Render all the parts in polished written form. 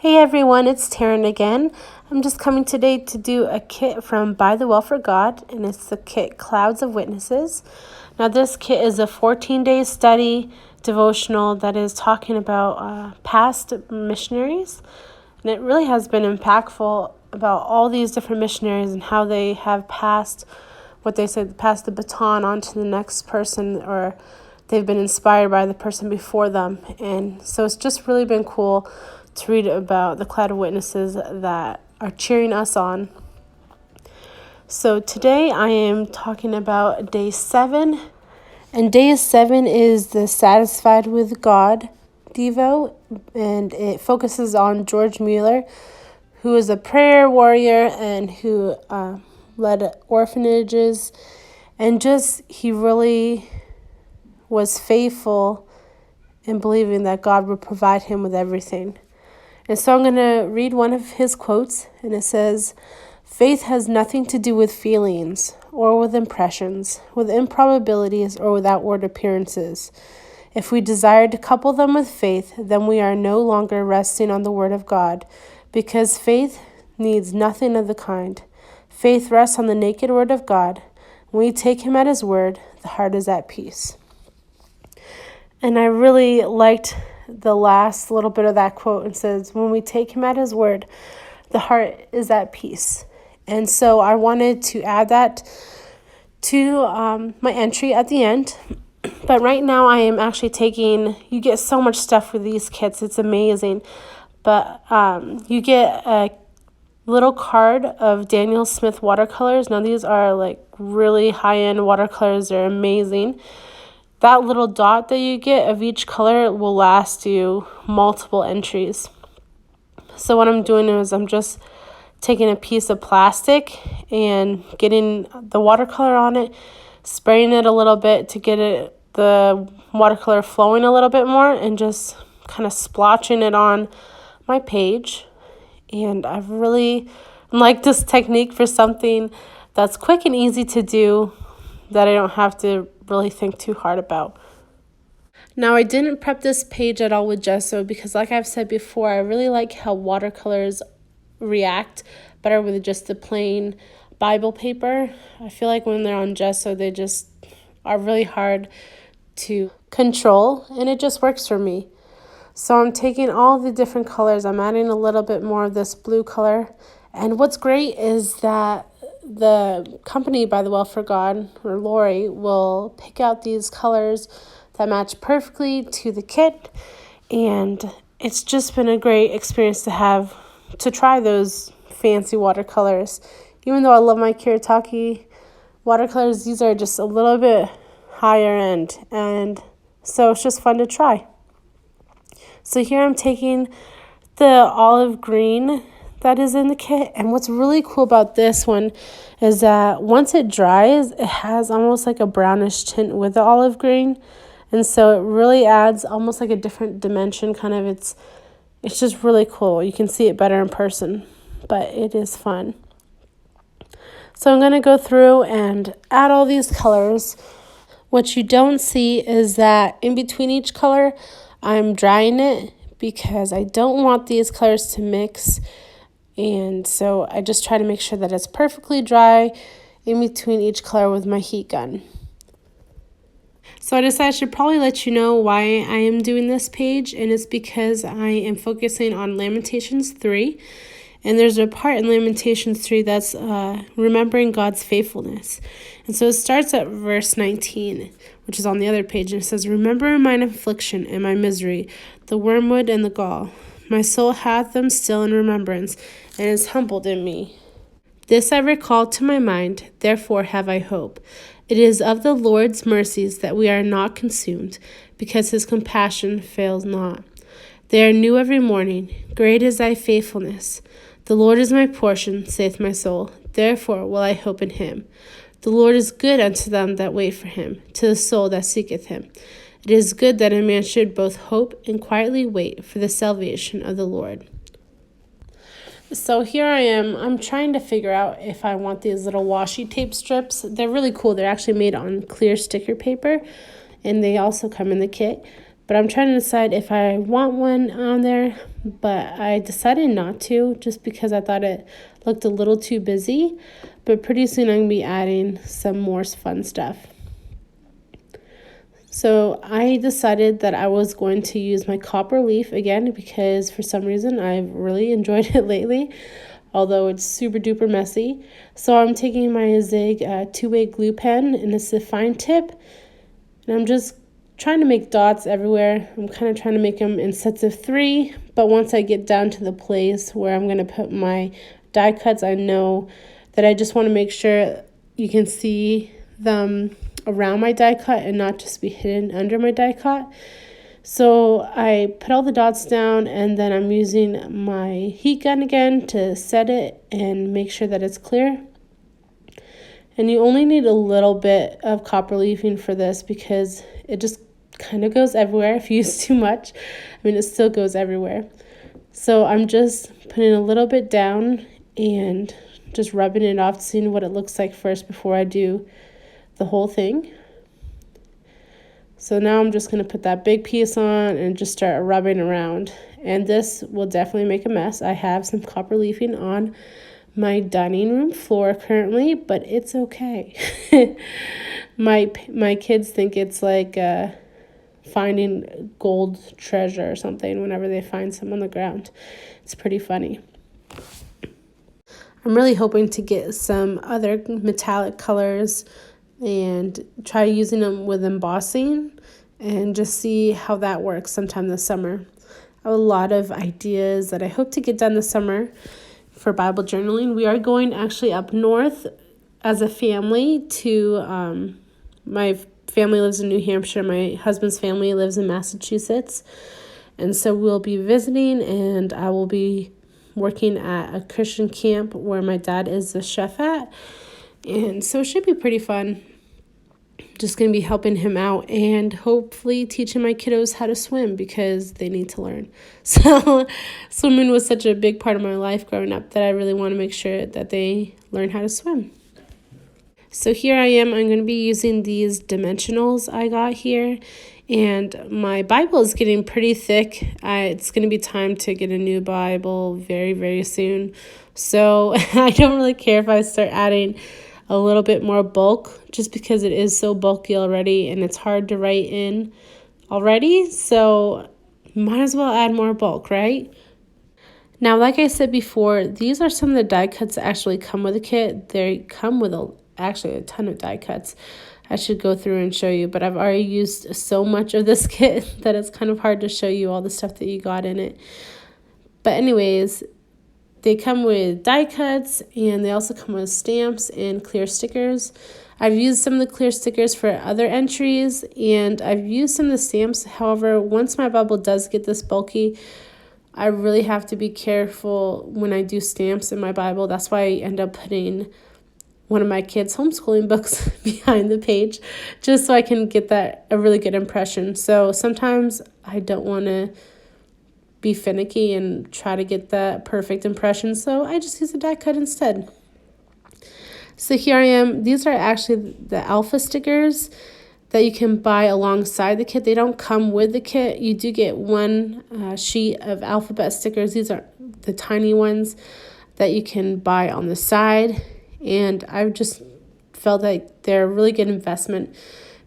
Hey everyone, it's Taryn again. I'm just coming today to do a kit from By the Well for God, and it's the kit Clouds of Witnesses. Now, this kit is a 14-day study devotional that is talking about past missionaries, and it really has been impactful about all these different missionaries and how they have passed the baton on to the next person, or they've been inspired by the person before them. And so it's just really been cool to read about the cloud of witnesses that are cheering us on. So today I am talking about day 7, and day 7 is the Satisfied with God Devo, and it focuses on George Mueller, who is a prayer warrior and who led orphanages, and he really was faithful in believing that God would provide him with everything. And so I'm going to read one of his quotes, and it says, "Faith has nothing to do with feelings or with impressions, with improbabilities or with outward appearances. If we desire to couple them with faith, then we are no longer resting on the Word of God, because faith needs nothing of the kind. Faith rests on the naked Word of God. When we take Him at His word, the heart is at peace." And I really liked the last little bit of that quote. It says, when we take Him at His word, the heart is at peace. And so I wanted to add that to my entry at the end. But right now I am actually you get so much stuff with these kits. It's amazing. But you get a little card of Daniel Smith watercolors. Now these are like really high-end watercolors. They're amazing. That little dot that you get of each color will last you multiple entries. So what I'm doing is I'm just taking a piece of plastic and getting the watercolor on it, spraying it a little bit to get the watercolor flowing a little bit more, and just kind of splotching it on my page. And I really like this technique for something that's quick and easy to do that I don't have to really think too hard about. Now, I didn't prep this page at all with gesso because, like I've said before, I really like how watercolors react better with just the plain Bible paper. I feel like when they're on gesso, they just are really hard to control, and it just works for me. So I'm taking all the different colors. I'm adding a little bit more of this blue color. And what's great is that the company By the Well for God, or Lori, will pick out these colors that match perfectly to the kit. And it's just been a great experience to try those fancy watercolors. Even though I love my Kuretake watercolors, these are just a little bit higher end. And so it's just fun to try. So here I'm taking the olive green that is in the kit. And what's really cool about this one is that once it dries, it has almost like a brownish tint with the olive green. And so it really adds almost like a different dimension. It's just really cool. You can see it better in person, but it is fun. So I'm going to go through and add all these colors. What you don't see is that in between each color, I'm drying it because I don't want these colors to mix. And so I just try to make sure that it's perfectly dry in between each color with my heat gun. So I decided I should probably let you know why I am doing this page, and it's because I am focusing on Lamentations 3. And there's a part in Lamentations 3 that's remembering God's faithfulness. And so it starts at verse 19, which is on the other page, and it says, "Remember mine affliction and my misery, the wormwood and the gall. My soul hath them still in remembrance, and is humbled in me. This I recall to my mind, therefore have I hope. It is of the Lord's mercies that we are not consumed, because his compassion fails not. They are new every morning. Great is thy faithfulness. The Lord is my portion, saith my soul. Therefore will I hope in him. The Lord is good unto them that wait for him, to the soul that seeketh him. It is good that a man should both hope and quietly wait for the salvation of the Lord." So here I am. I'm trying to figure out if I want these little washi tape strips. They're really cool. They're actually made on clear sticker paper, and they also come in the kit. but I'm trying to decide if I want one on there, but I decided not to just because I thought it looked a little too busy. But pretty soon I'm going to be adding some more fun stuff. So I decided that I was going to use my copper leaf again because for some reason I've really enjoyed it lately, although it's super duper messy. So I'm taking my Zig two-way glue pen, and it's a fine tip, and I'm just trying to make dots everywhere. I'm kind of trying to make them in sets of 3, but once I get down to the place where I'm going to put my die cuts, I know that I just want to make sure you can see them around my die cut and not just be hidden under my die cut. So I put all the dots down, and then I'm using my heat gun again to set it and make sure that it's clear. And you only need a little bit of copper leafing for this because it just kind of goes everywhere if you use too much. I mean, it still goes everywhere. So I'm just putting a little bit down and just rubbing it off, seeing what it looks like first before I do the whole thing. So now I'm just going to put that big piece on and just start rubbing around. And this will definitely make a mess. I have some copper leafing on my dining room floor currently, but it's okay. My kids think it's like finding gold treasure or something whenever they find some on the ground. It's pretty funny. I'm really hoping to get some other metallic colors and try using them with embossing and just see how that works sometime this summer. I have a lot of ideas that I hope to get done this summer for Bible journaling. We are going actually up north as a family to, my family lives in New Hampshire. My husband's family lives in Massachusetts. And so we'll be visiting, and I will be working at a Christian camp where my dad is the chef at. And so it should be pretty fun. Just going to be helping him out and hopefully teaching my kiddos how to swim because they need to learn. So swimming was such a big part of my life growing up that I really want to make sure that they learn how to swim. So here I am. I'm going to be using these dimensionals I got here. And my Bible is getting pretty thick. It's going to be time to get a new Bible very, very soon. So I don't really care if I start adding a little bit more bulk just because it is so bulky already and it's hard to write in already. So might as well add more bulk, right? Now, like I said before, these are some of the die cuts that actually come with a kit. They come with actually a ton of die cuts. I should go through and show you, but I've already used so much of this kit that it's kind of hard to show you all the stuff that you got in it. But anyways, they come with die cuts, and they also come with stamps and clear stickers. I've used some of the clear stickers for other entries, and I've used some of the stamps. However, once my Bible does get this bulky, I really have to be careful when I do stamps in my Bible. That's why I end up putting one of my kids' homeschooling books behind the page, just so I can get a really good impression. So sometimes I don't want to be finicky and try to get that perfect impression, so I just use a die cut instead. So here I am. These are actually the alpha stickers that you can buy alongside the kit. They don't come with the kit. You do get one sheet of alphabet stickers. These are the tiny ones that you can buy on the side, and I've just felt like they're a really good investment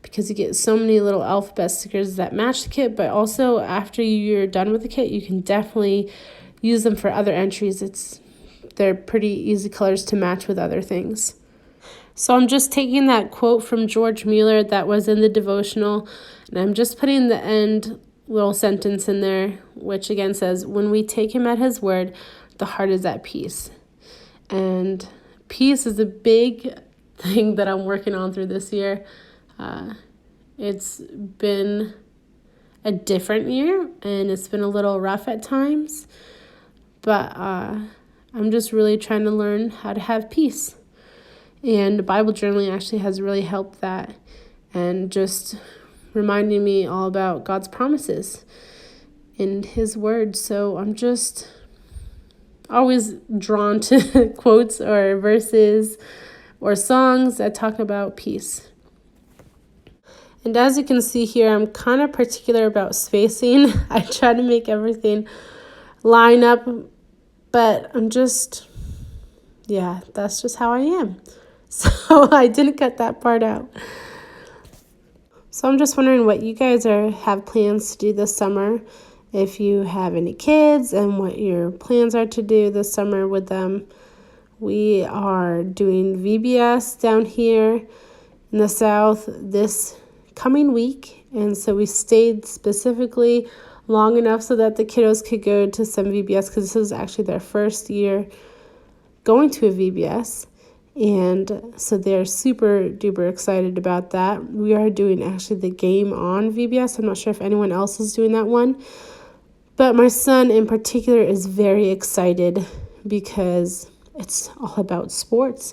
because you get so many little alphabet stickers that match the kit, but also after you're done with the kit, you can definitely use them for other entries. They're pretty easy colors to match with other things. So I'm just taking that quote from George Mueller that was in the devotional, and I'm just putting the end little sentence in there, which again says, "When we take him at his word, the heart is at peace." And peace is a big thing that I'm working on through this year. It's been a different year, and it's been a little rough at times, but I'm just really trying to learn how to have peace. And Bible journaling actually has really helped that, and just reminding me all about God's promises in his word. So I'm just always drawn to quotes or verses or songs that talk about peace. And as you can see here, I'm kind of particular about spacing. I try to make everything line up, but yeah, that's just how I am. So I didn't cut that part out. So I'm just wondering what you guys have plans to do this summer. If you have any kids and what your plans are to do this summer with them. We are doing VBS down here in the South this coming week. And so we stayed specifically long enough so that the kiddos could go to some VBS because this is actually their first year going to a VBS. And so they're super duper excited about that. We are doing actually the Game On VBS. I'm not sure if anyone else is doing that one. But my son in particular is very excited because it's all about sports.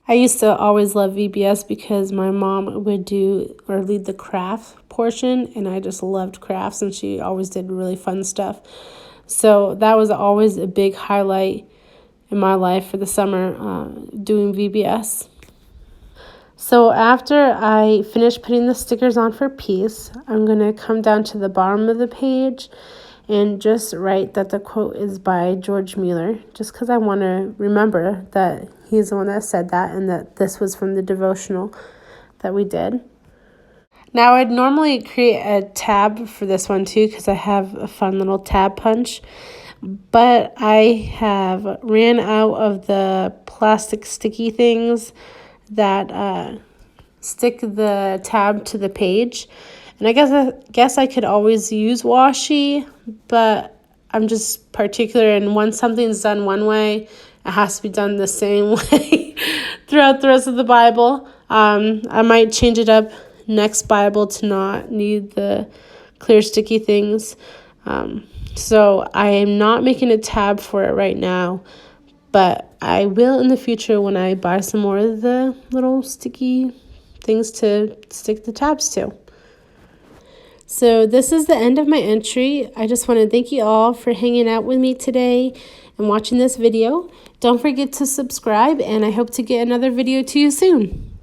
I used to always love VBS because my mom would do or lead the craft portion, and I just loved crafts, and she always did really fun stuff. So that was always a big highlight in my life for the summer, doing VBS. So after I finish putting the stickers on for peace, I'm going to come down to the bottom of the page and just write that the quote is by George Mueller, just because I want to remember that he's the one that said that and that this was from the devotional that we did. Now, I'd normally create a tab for this one too because I have a fun little tab punch, but I have ran out of the plastic sticky things that stick the tab to the page. And I guess I could always use washi, but I'm just particular, and when something's done one way, it has to be done the same way throughout the rest of the Bible. I might change it up next Bible to not need the clear sticky things. So I am not making a tab for it right now, but I will in the future when I buy some more of the little sticky things to stick the tabs to. So this is the end of my entry. I just want to thank you all for hanging out with me today and watching this video. Don't forget to subscribe, and I hope to get another video to you soon.